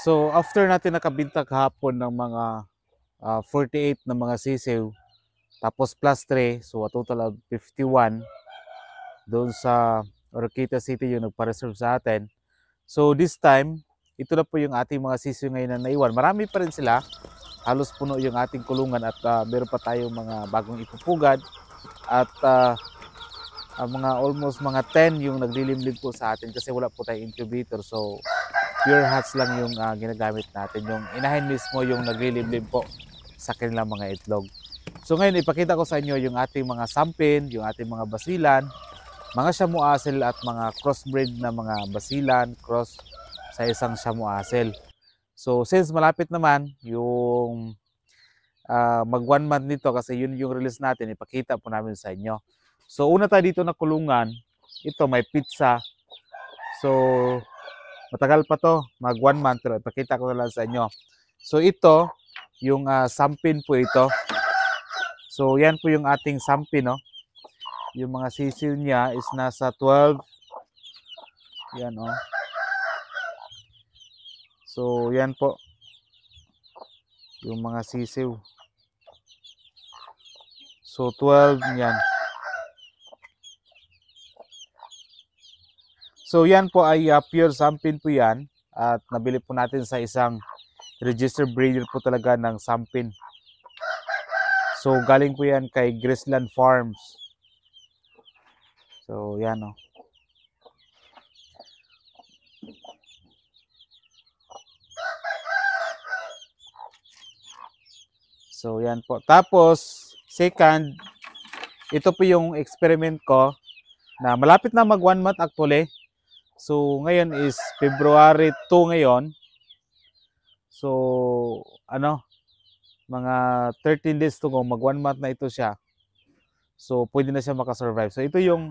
So after natin nakabinta kahapon ng mga 48 na mga sisiw, tapos plus 3, so a total of 51 doon sa Oroquita City yung nagpa-reserve sa atin. So this time, ito na po yung ating mga sisiw ngayon na naiwan. Marami pa rin sila, halos puno yung ating kulungan at meron pa tayong mga bagong ipupugad at mga almost mga 10 yung naglilimlim po sa atin kasi wala po tayong incubator. So pure hats lang yung ginagamit natin. Yung inahin mismo yung naglilimlim po sa kanilang mga itlog. So ngayon ipakita ko sa inyo yung ating mga sampin, yung ating mga basilan, mga Shamu Asel at mga crossbreed na mga basilan, cross sa isang Shamu Asel. So since malapit naman yung mag 1 month nito kasi yun yung release natin, ipakita po namin sa inyo. So una tayo dito na kulungan, ito may pizza. So matagal pa to, mag 1 month, pero ipakita ko na lang sa inyo. So ito, yung sampin po ito. So yan po yung ating sampin, no? Yung mga sisiw niya is nasa 12. Yan, oh. So yan po. Yung mga sisiw. So 12 yan. So yan po ay pure sampin po yan. At nabili po natin sa isang registered breeder po talaga ng sampin. So galing po yan kay Graceland Farms. So yan, oh. So yan po. Tapos second, ito po yung experiment ko na malapit na mag 1 month actually. So ngayon is February 2 ngayon. So ano, mga 13 days to go, mag 1 month na ito siya. So pwede na siya makasurvive. So ito yung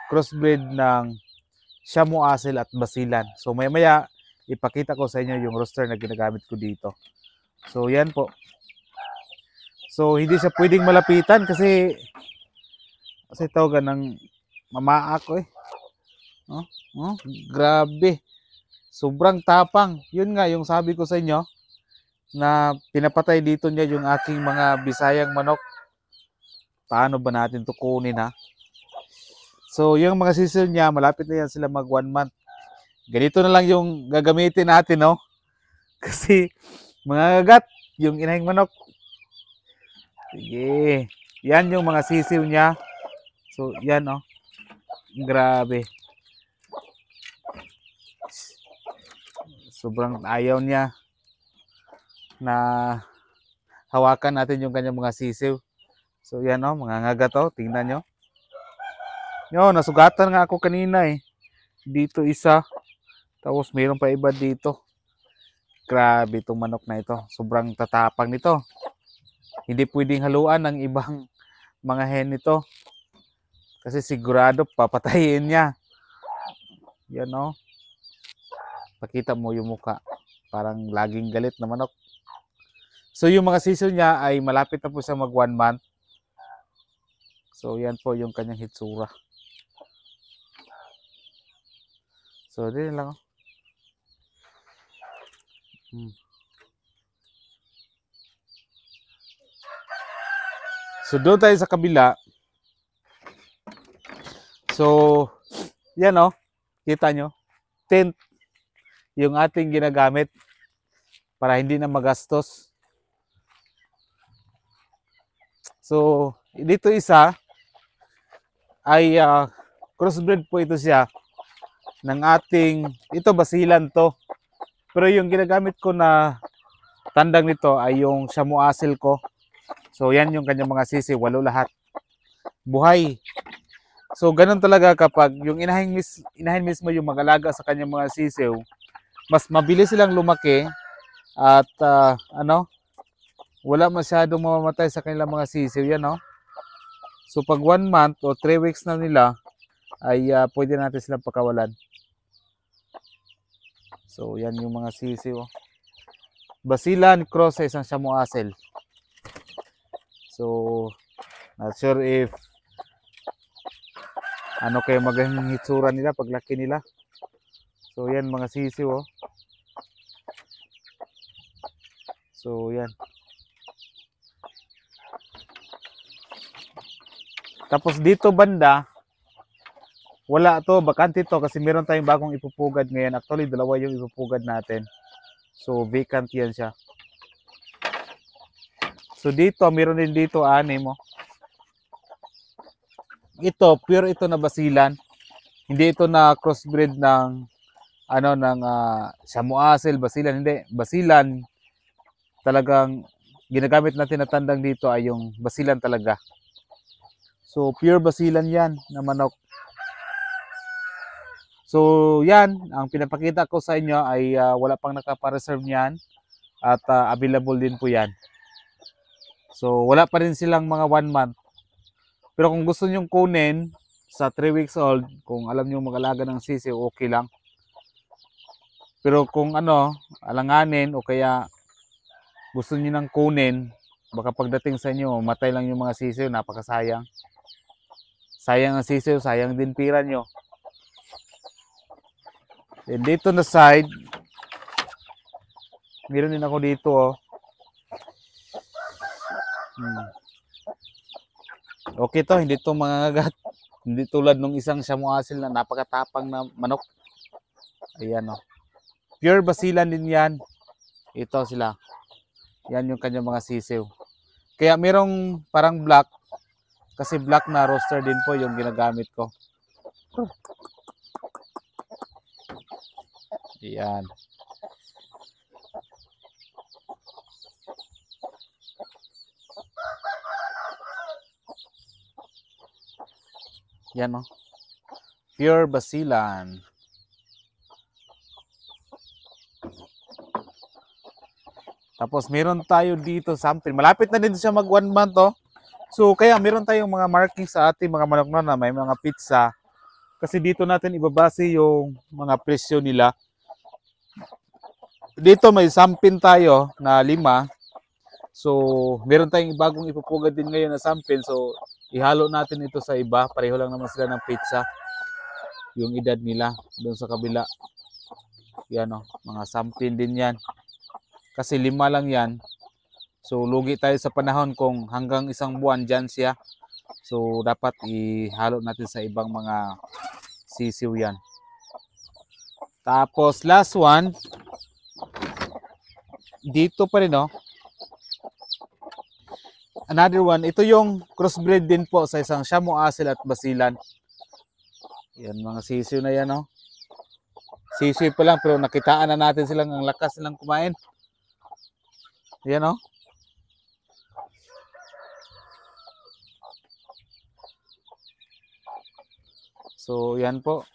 crossbreed ng Shamu Asel at Basilan. So maya ipakita ko sa inyo yung rooster na ginagamit ko dito. So yan po. So hindi siya pwedeng malapitan kasi tawagan ng mamaa ko eh. Oh, oh, grabe. Sobrang tapang. Yun nga yung sabi ko sa inyo na pinapatay dito niya yung aking mga Bisayang manok. Paano ba natin to kunin, ha? So yung mga sisiw niya, malapit na yan sila mag 1 month. Ganito na lang yung gagamitin natin, no? Kasi mga gagat, yung inahing manok. Sige. Yan yung mga sisiw niya. So yan, oh. Grabe. Sobrang ayaw niya na hawakan natin yung kanyang mga sisiw. So yan, oh, mga ngagat, oh. Tingnan nyo. Yo, nasugatan nga ako kanina eh. Dito isa. Tapos mayroon pa iba dito. Grabe itong manok na ito. Sobrang tatapang nito. Hindi pwedeng haluan ng ibang mga hen nito. Kasi sigurado papatayin niya. Yan, oh. Pakita mo yung muka. Parang laging galit na manok. So yung mga sisiw niya ay malapit na po siya mag 1 month. So yan po yung kanyang hitsura. So din lang, oh. So doon tayo sa kabila. So yan, oh. Kita nyo. Tent yung ating ginagamit para hindi na magastos. So dito isa ay crossbreed po ito siya ng ating, ito basilan to. Pero yung ginagamit ko na tandang nito ay yung Shamu Asel ko. So yan yung kanyang mga sisi, 8 lahat. Buhay. So ganun talaga kapag yung inahin mismo yung mag-alaga sa kanyang mga sisiw, mas mabilis silang lumaki at wala masyadong mamamatay sa kanilang mga sisiw yan, no? So pag 1 month o 3 weeks na nila ay pwede natin silang pakawalan. So yan yung mga sisiw. Basilan cross sa isang Shamu Asel. So not sure if ano kayo maging hitsura nila paglaki nila. So yan mga sisiw, oh. So, yan. Tapos dito banda, wala to, bakante to kasi meron tayong bagong ipupugad ngayon. Actually, dalawa yung ipupugad natin. So, vacant yan siya. So, dito, meron din dito, anim mo. Ito, pure ito na basilan. Hindi ito na crossbreed ng Samoasil, basilan. Hindi, basilan. Talagang ginagamit natin na tandang dito ay yung basilan talaga. So, pure basilan yan na manok. So, yan. Ang pinapakita ko sa inyo ay wala pang nakapareserve niyan. At available din po yan. So, wala pa rin silang mga 1 month. Pero kung gusto nyong kunin sa 3 weeks old, kung alam nyo mag-alaga ng sisiw, okay lang. Pero kung alanganin o kaya gusto nyo nang kunin, baka pagdating sa inyo, matay lang yung mga sisiw, napakasayang. Sayang ang sisiw, sayang din pira nyo. And dito na side, meron din ako dito, oh. Okay to, hindi to mangangagat. Hindi tulad nung isang Samoasil na napakatapang na manok. Ayan, oh. Pure basilan din yan. Ito sila. Yan yung kanyang mga sisiw. Kaya merong parang black. Kasi black na roaster din po yung ginagamit ko. Ayan. Yan, oh. Pure basilan. Tapos meron tayo dito something. Malapit na din siya mag 1 month, oh. So kaya meron tayong mga markings sa ating mga manok na may mga pizza. Kasi dito natin ibabase yung mga presyo nila. Dito may sampin tayo na 5. So meron tayong bagong ipupugad din ngayon na sampin. So ihalo natin ito sa iba. Pareho lang naman sila ng pizza. Yung edad nila doon sa kabila. Yan, oh, mga sampin din yan. Kasi 5 lang yan. So, lugi tayo sa panahon kung hanggang 1 buwan dyan siya. So, dapat ihalo natin sa ibang mga sisiw yan. Tapos, last one. Dito pa rin, oh. Another one. Ito yung crossbreed din po sa isang Samoasil at basilan. Yan, mga sisiw na yan, oh. Sisiw pa lang, pero nakitaan na natin silang ang lakas nilang kumain. Yan, oh. So, yan po.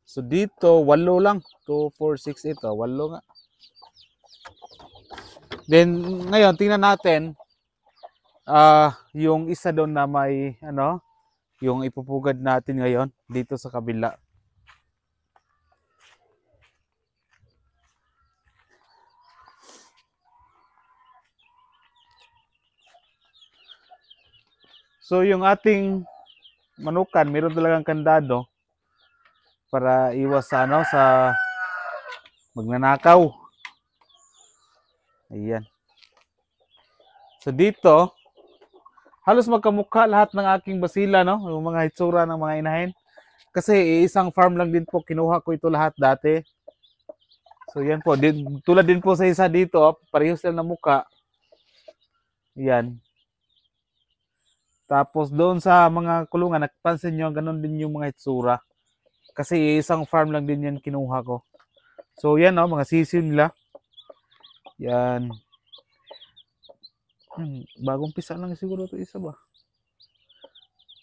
So, dito, 8 lang. 2, 4, 6, ito. 8 nga. Then, ngayon, tingnan natin. Yung isa doon na may yung ipupugad natin ngayon dito sa kabila. So yung ating manukan, meron talagang kandado para iwas sa sa magnanakaw. Ayan. So dito halos magkamukha lahat ng aking basila, no? Yung mga hitsura ng mga inahin. Kasi isang farm lang din po, kinuha ko ito lahat dati. So yan po, tulad din po sa isa dito, parehas lang na mukha. Yan. Tapos doon sa mga kulungan, nagpansin nyo, ganun din yung mga hitsura. Kasi isang farm lang din yan kinuha ko. So yan, no? Mga sisiw nila. Yan. Bagong pisa lang siguro ito isa ba?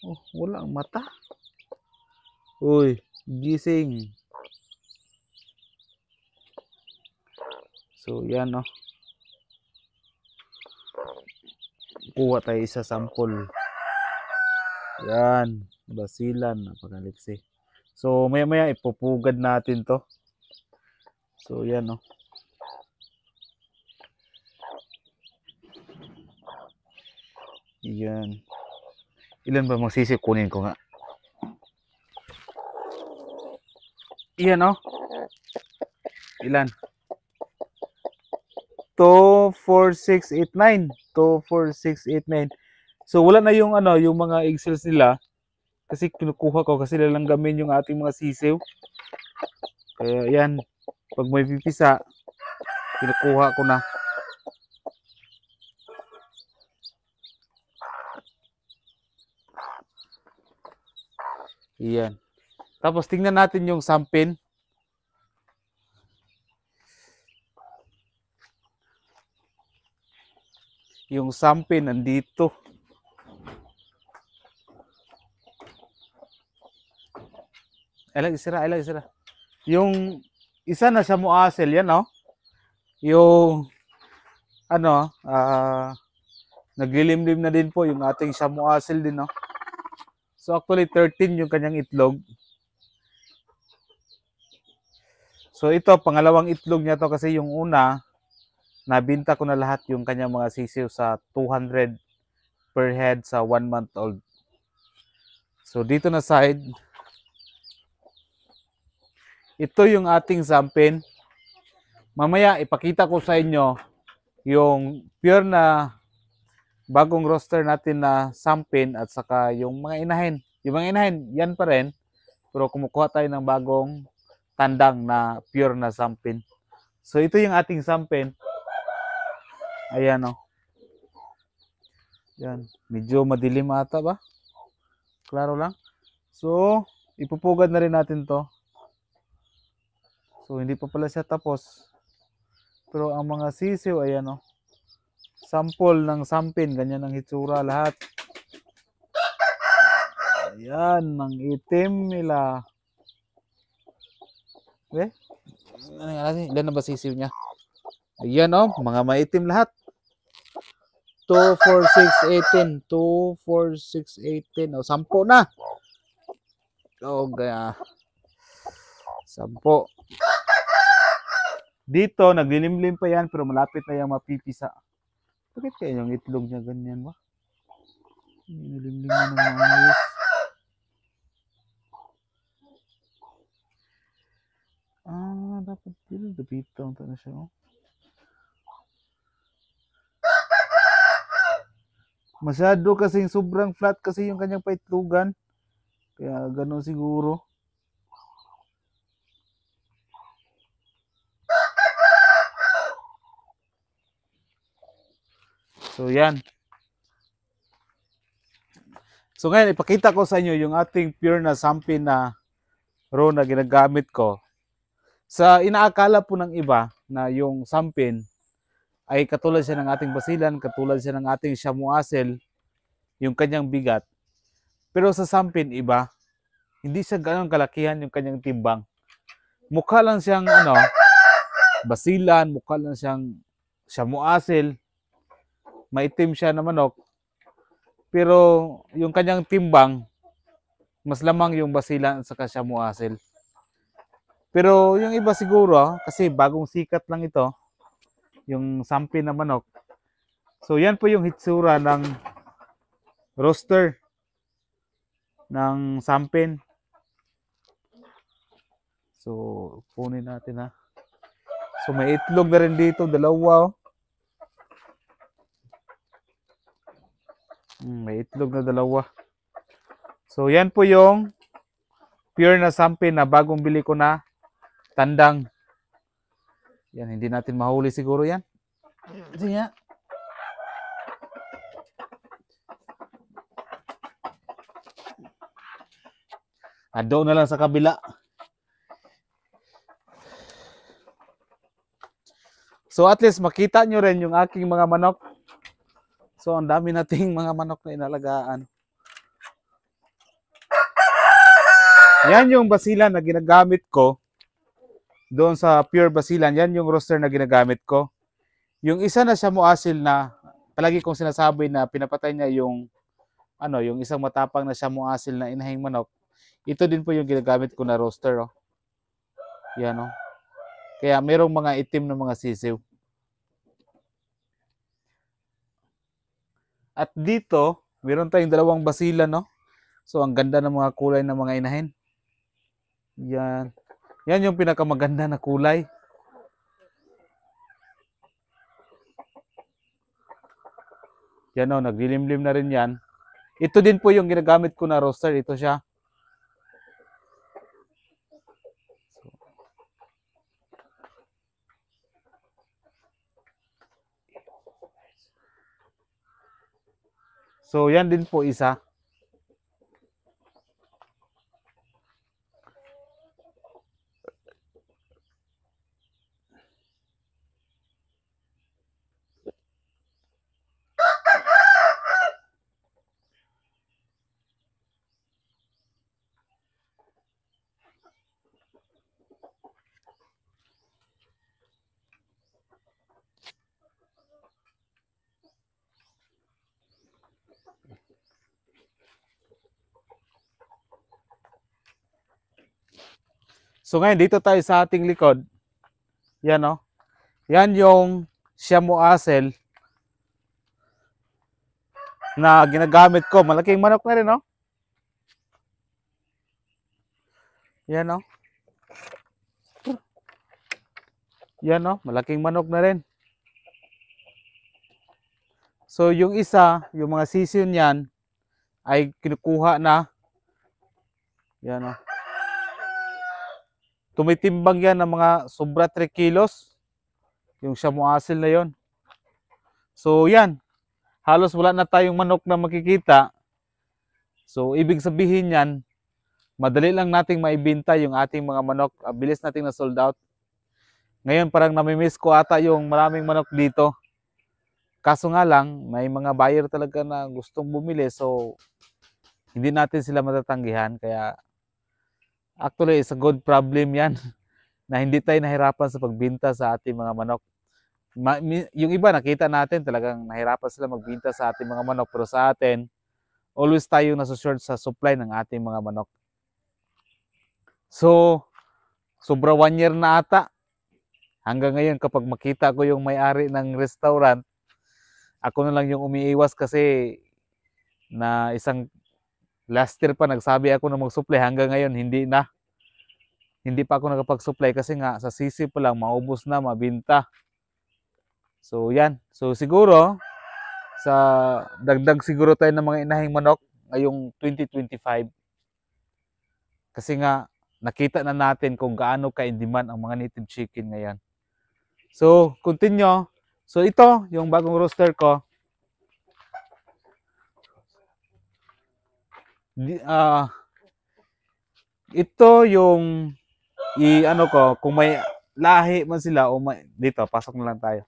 Oh, wala ang mata. Uy, gising. So, yan, no. Kuha tayo isa sample. Yan, basilan, napakaliksi. So maya-maya ipupugad natin 'to. So yan oh. Yan. Ilan ba mga sisiw? Kunin ko nga. Iyan oh. Ilan? 2, 4, 6, 8, 9. 2, 4, 6, 8, 9. So wala na yung ano, yung mga egg cells nila kasi kinukuha ko kasi lalanggamin yung ating mga sisiw. Kaya yan, pag may pipisa, kinukuha ko na. Yan. Tapos tingnan natin yung sampin. Yung sampin nandito. Ay, isira. Yung isa na siya muasel, yan oh. Yung ano, naglilimlim na din po yung ating siya muasel din oh. So actually 13 yung kanyang itlog. So ito, pangalawang itlog niya to kasi yung una, nabinta ko na lahat yung kanyang mga sisiw sa 200 per head sa 1 month old. So dito na side, ito yung ating sampin. Mamaya ipakita ko sa inyo yung pure na bagong roster natin na sampin at saka yung mga inahin. Yung mga inahin, yan pa rin. Pero kumukuha tayo ng bagong tandang na pure na sampin. So ito yung ating sampin. Ayan o. Yan. Medyo madilim ata ba? Klaro lang. So, ipupugad na rin natin to. So hindi pa pala siya tapos. Pero ang mga sisiw, ayan o. Sample ng sampin, ganyan ang hitsura lahat. Ayan, ang itim nila. Okay? Ilan na ba sisiw niya? Ayan o, mga maitim lahat. 2, 4, 6, 18. 2, 4, 6, 18. O, 10 na. O, gaya. 10. Dito, naglilimlim pa yan, pero malapit na yung mapipisa. Bakit kaya yung itlog niya ganyan ba? Nilimlim na ng maayos. Dapat dito. Dapitang ito na siya. Oh. Masyado kasing sobrang flat kasi yung kanyang paitlugan. Kaya gano'n siguro. So yan. So ngayon ipakita ko sa inyo yung ating pure na sampin na raw na ginagamit ko. Sa inaakala po ng iba na yung sampin ay katulad siya ng ating basilan, katulad siya ng ating shamuasel, yung kanyang bigat. Pero sa sampin iba, hindi siya gano'ng kalakihan yung kanyang timbang. Mukha lang siyang basilan, mukha lang siyang shamuasel, maitim siya na manok. Pero yung kanyang timbang, mas lamang yung basilan sa shamuasel. Pero yung iba siguro, kasi bagong sikat lang ito, yung sampin na manok. So yan po yung hitsura ng roster ng sampin. So punin natin ha. So may itlog na rin dito, dalawa. May itlog na dalawa. So yan po yung pure na sampin na bagong bili ko na tandang. Yan, hindi natin mahuli siguro yan. Sige nga. Ado na lang sa kabila. So at least makita nyo rin yung aking mga manok. So ang dami nating mga manok na inalagaan. Yan yung basilan na ginagamit ko. Doon sa pure basilan, yan yung roster na ginagamit ko. Yung isa na shamuasel na palagi kong sinasabi na pinapatay niya yung yung isang matapang na shamuasel na inahing manok. Ito din po yung ginagamit ko na roaster. Oh. Yan oh. Kaya merong mga itim na mga sisiw. At dito, meron tayong dalawang basilan, no? So, ang ganda ng mga kulay ng mga inahin. Yan. Yan yung pinakamaganda na kulay. Yan o, naglilimlim na rin yan. Ito din po yung ginagamit ko na roaster. Ito siya. So, yan din po isa. So ngayon dito tayo sa ating likod. Yan o. Yan yung Shamu Asel na ginagamit ko. Malaking manok na rin o. Yan o. Yan o. Malaking manok na rin. So yung isa, yung mga sisiw niyan ay kinukuha na. Yan o. Tumitimbang yan ng mga sobra 3 kilos. Yung Shamu Asel na yon. So yan. Halos wala na tayong manok na makikita. So ibig sabihin yan, madali lang nating maibenta yung ating mga manok. Bilis nating na sold out. Ngayon parang namimiss ko ata yung maraming manok dito. Kaso nga lang, may mga buyer talaga na gustong bumili. So hindi natin sila matatanggihan. Kaya actually, it's a good problem yan na hindi tayo nahirapan sa pagbinta sa ating mga manok. Yung iba, nakita natin talagang nahirapan sila magbinta sa ating mga manok. Pero sa atin, always tayo nasa-short sa supply ng ating mga manok. So, sobra 1 year na ata. Hanggang ngayon, kapag makita ko yung may-ari ng restaurant, ako na lang yung umiiwas kasi na isang last year pa nagsabi ako na mag-supply, hanggang ngayon hindi na. Hindi pa ako nakapag-supply kasi nga sa sisi pa lang maubos na, mabinta. So yan. So siguro sa dagdag siguro tayo ng mga inahing manok ngayong 2025. Kasi nga nakita na natin kung gaano ka-in-demand ang mga native chicken ngayon. So continue. So ito yung bagong roaster ko. Ito yung ano ko, kung may lahi man sila o may, dito, pasok na lang tayo.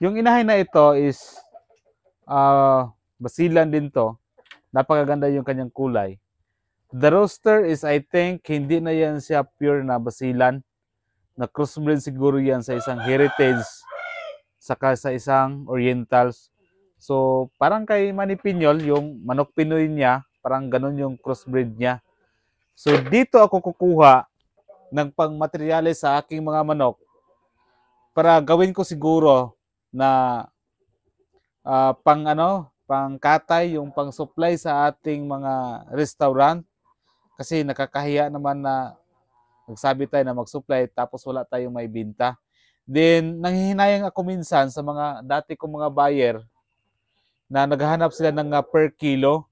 Yung inahin na ito is basilan din to. Napakaganda yung kanyang kulay. The roaster is, I think, hindi na yan siya pure na basilan. Na crossbreed siguro yan sa isang heritage saka sa isang orientals. So, parang kay Manny Piñol, yung manok Pinoy niya, parang ganun yung crossbreed niya. So, dito ako kukuha ng pang-materials sa aking mga manok para gawin ko siguro na pang-katay, yung pang-supply sa ating mga restaurant. Kasi nakakahiya naman na nagsabi tayo na mag-supply tapos wala tayong may binta. Then, nanghihinayang ako minsan sa mga dati kong mga buyer na naghahanap sila ng per kilo.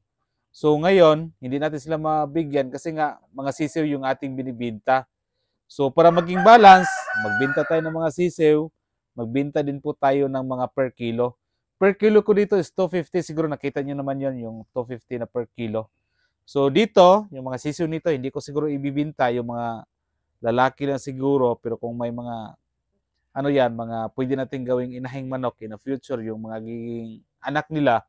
So ngayon, hindi natin sila mabigyan kasi nga mga sisiw yung ating binibinta. So para maging balance, magbinta tayo ng mga sisiw, magbinta din po tayo ng mga per kilo. Per kilo ko dito is 250, siguro nakita nyo naman yon yung 250 na per kilo. So dito, yung mga sisiw nito, hindi ko siguro ibibinta, yung mga lalaki lang siguro, pero kung may mga mga pwede natin gawing inahing manok in the future, yung mga giging anak nila.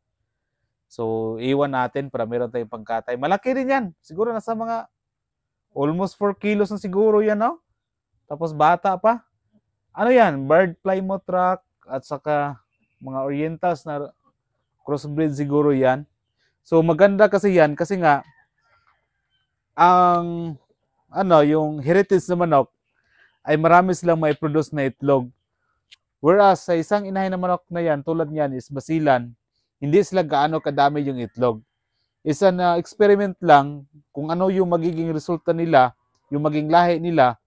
So, iwan natin para meron tayong pangkatay. Malaki rin yan. Siguro nasa mga almost 4 kilos na siguro yan, no? Tapos bata pa. Ano yan? Bird Plymouth Rock at saka mga orientals na crossbreed siguro yan. So maganda kasi yan kasi nga ang yung heritage na manok ay marami silang mai-produce na itlog. Whereas sa isang inahin na manok na yan, tulad niyan is basilan, hindi sila gaano kadami yung itlog. Isa na experiment lang kung ano yung magiging resulta nila, yung maging lahi nila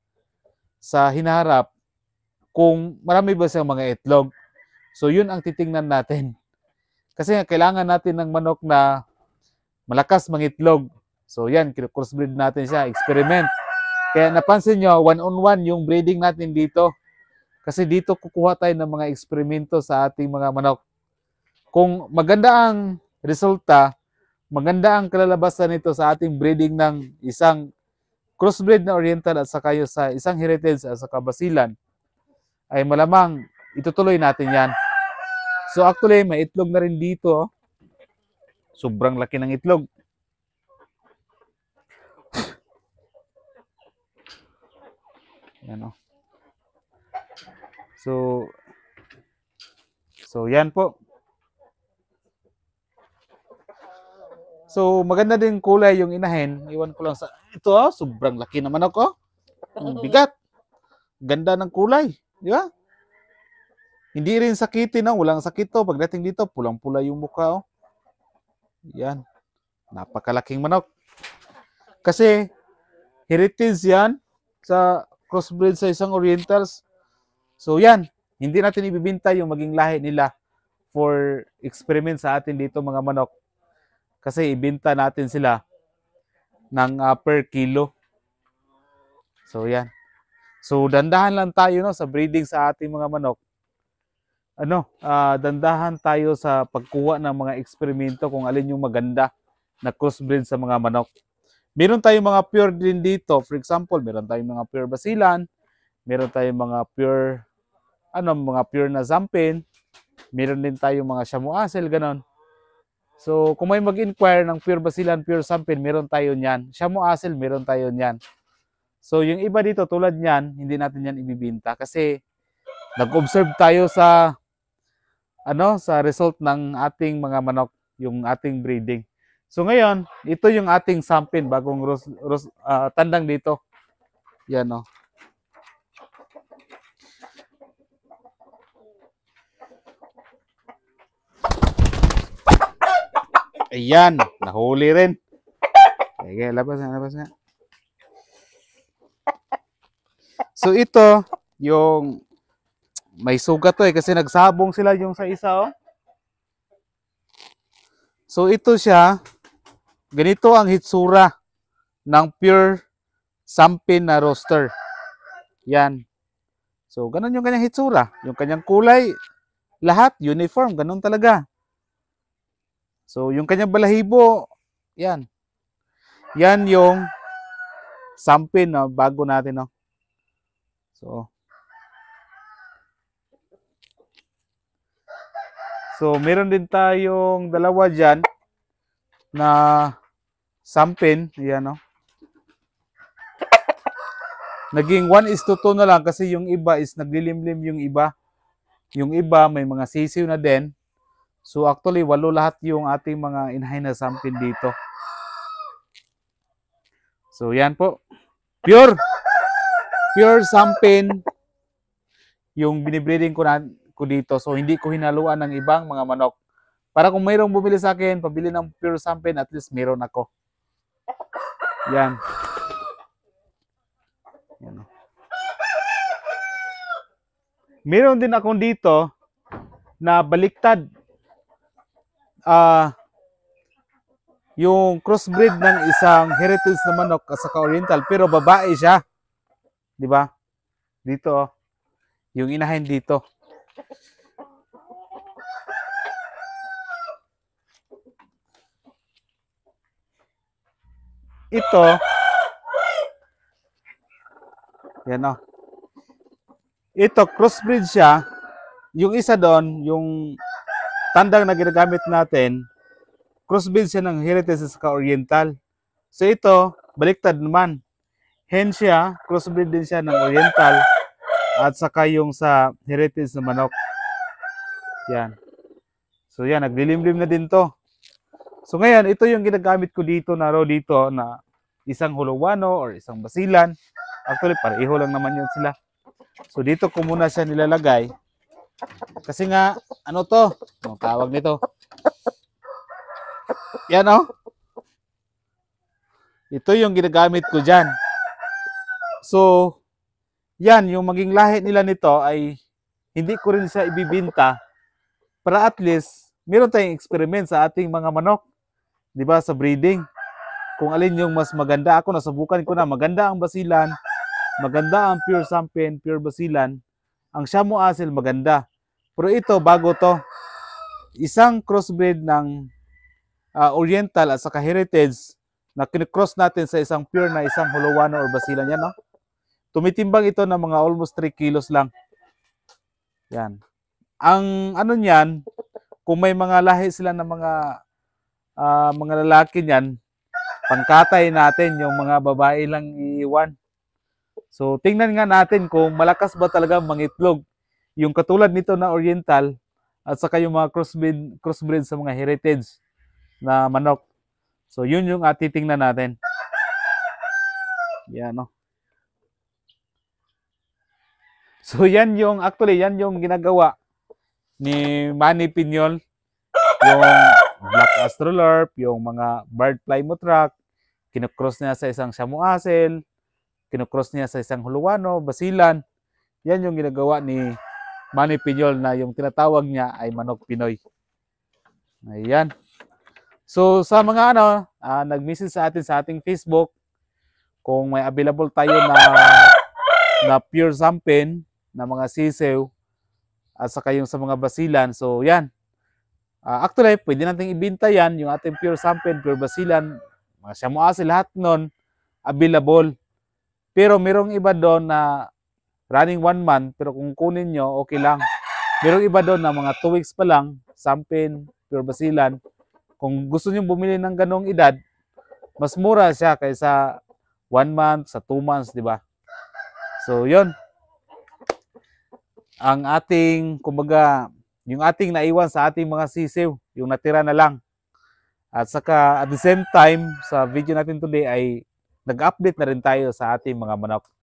sa hinaharap, kung marami ba silang mga itlog. So yun ang titingnan natin. Kasi kailangan natin ng manok na malakas mangitlog. So yan, crossbreed natin siya, experiment. Kaya napansin nyo, one-on-one yung breeding natin dito. Kasi dito kukuha tayo ng mga eksperimento sa ating mga manok. Kung maganda ang resulta, maganda ang kalalabasan nito sa ating breeding ng isang crossbreed na oriental at saka sa isang heritage at saka basilan, ay malamang itutuloy natin yan. So actually, may itlog na rin dito. Sobrang laki ng itlog. Yan, oh. So yan po. So maganda din kulay yung inahin. Iwan ko lang sa ito, oh, sobrang laki naman ako. Bigat. Ganda ng kulay, di ba? Hindi rin sakitin, no? Walang sakit to. Pagdating dito, pulang-pula yung mukha, oh. Yan. Napakalaking manok. Kasi heritage yan sa crossbreed sa isang orientals. So yan, hindi natin ibibinta yung maging lahi nila for experiment sa atin dito mga manok. Kasi ibinta natin sila ng per kilo. So yan. So dandahan lang tayo, no, sa breeding sa ating mga manok. Dandahan tayo sa pagkuha ng mga eksperimento kung alin yung maganda na crossbreed sa mga manok. Meron tayong mga pure din dito. For example, meron tayong mga pure basilan, meron tayong mga pure na zampin, meron din tayong mga shamu asel, ganon. So, kung may mag-inquire ng pure basilan, pure zampin, meron tayo niyan. Shamu asel, meron tayo niyan. So, yung iba dito tulad niyan, hindi natin yan ibibinta kasi nag-observe tayo sa result ng ating mga manok, yung ating breeding. So ngayon, ito yung ating sampin, bagong tandang dito. Yan, oh. Ayan, nahuli rin. Okay, labas nga. So ito, yung may sugat to kasi nagsabong sila yung sa isa, oh. So ito siya, ganito ang hitsura ng pure sampin na roster. Yan. So ganun yung kanyang hitsura, yung kanyang kulay, lahat uniform, ganun talaga. So yung kanyang balahibo, yan. Yan yung sampin, no, bago natin, no. So meron din tayong dalawa dyan na sampin. Ayan, no. Naging 1:2 na lang kasi yung iba is naglilimlim yung iba. Yung iba may mga sisiw na din. So actually 8 lahat yung ating mga inahin na sampin dito. So yan po. Pure sampin yung binibreeding ko dito. So hindi ko hinaluan ng ibang mga manok. Para kung mayroong bumili sa akin, pabili ng pure sampin, at least mayroon ako. Yan. Yan. Meron din akong dito na baliktad. Yung crossbreed ng isang heritage na manok at saka oriental, pero babae siya. 'Di ba? Dito, oh. Yung inahin dito. Ito, yan, oh. Ito, crossbreed siya. Yung isa doon, yung tandang na ginagamit natin, crossbreed siya ng heritage sa oriental. So ito, baliktad naman. Hen siya, crossbreed din siya ng oriental at saka yung sa heritage na manok. Yan. So yan, naglilimlim na din to. So ngayon, ito yung ginagamit ko dito na row dito na isang Huluwano or isang Basilan. Actually, pareho lang naman yun sila. So dito ko muna siya nilalagay. Kasi nga, ano to? Ang tawag nito. Yan oh. Ito yung ginagamit ko dyan. So, yan, yung maging lahi nila nito ay hindi ko rin siya ibibinta para at least meron tayong experiment sa ating mga manok. Di ba, sa breeding. Kung alin yung mas maganda. Ako, nasubukan ko na. Maganda ang Basilan. Maganda ang Pure Sampen, Pure Basilan. Ang Shamu Asil, maganda. Pero ito, bago to. Isang crossbreed ng Oriental at saka Heritage na kinikross natin sa isang pure na isang Huluwano or Basilan. Yan, no? Tumitimbang ito ng mga almost 3 kilos lang. Yan. Ang ano niyan, kung may mga lahi sila ng mga lalaki niyan, pangkatay natin yung mga babae lang iiwan. So, tingnan nga natin kung malakas ba talaga mangitlog. Yung katulad nito na Oriental at saka yung mga crossbreed sa mga Heritage na manok. So, yun yung titingnan natin. Yan, no? So, yan yung, actually, yan yung ginagawa ni Manny Piñol. Yung Black Astrolorp, yung mga Bird Plymouth Rock, kinukross niya sa isang Shamu Asil, kinukross niya sa isang Huluwano, Basilan. Yan yung ginagawa ni Manny Piñol na yung tinatawag niya ay Manok Pinoy. Ayan. So, sa mga nag-message sa atin sa ating Facebook, kung may available tayo na pure sampen, na mga sisew, at saka yung sa mga Basilan. So, yan. Actually, pwede natin ibenta yan, yung ating pure sampen, pure Basilan, mga Shamu Asil, lahat nun, available. Pero merong iba doon na running 1 month, pero kung kunin nyo, okay lang. Merong iba doon na mga 2 weeks pa lang, sampen, pure Basilan. Kung gusto nyo bumili ng ganong edad, mas mura siya kaysa 1 month, sa 2 months, di ba? So, yun. Ang ating, kumbaga, yung ating naiwan sa ating mga sisiw, yung natira na lang. At saka, at the same time, sa video natin today ay nag-update na rin tayo sa ating mga manok.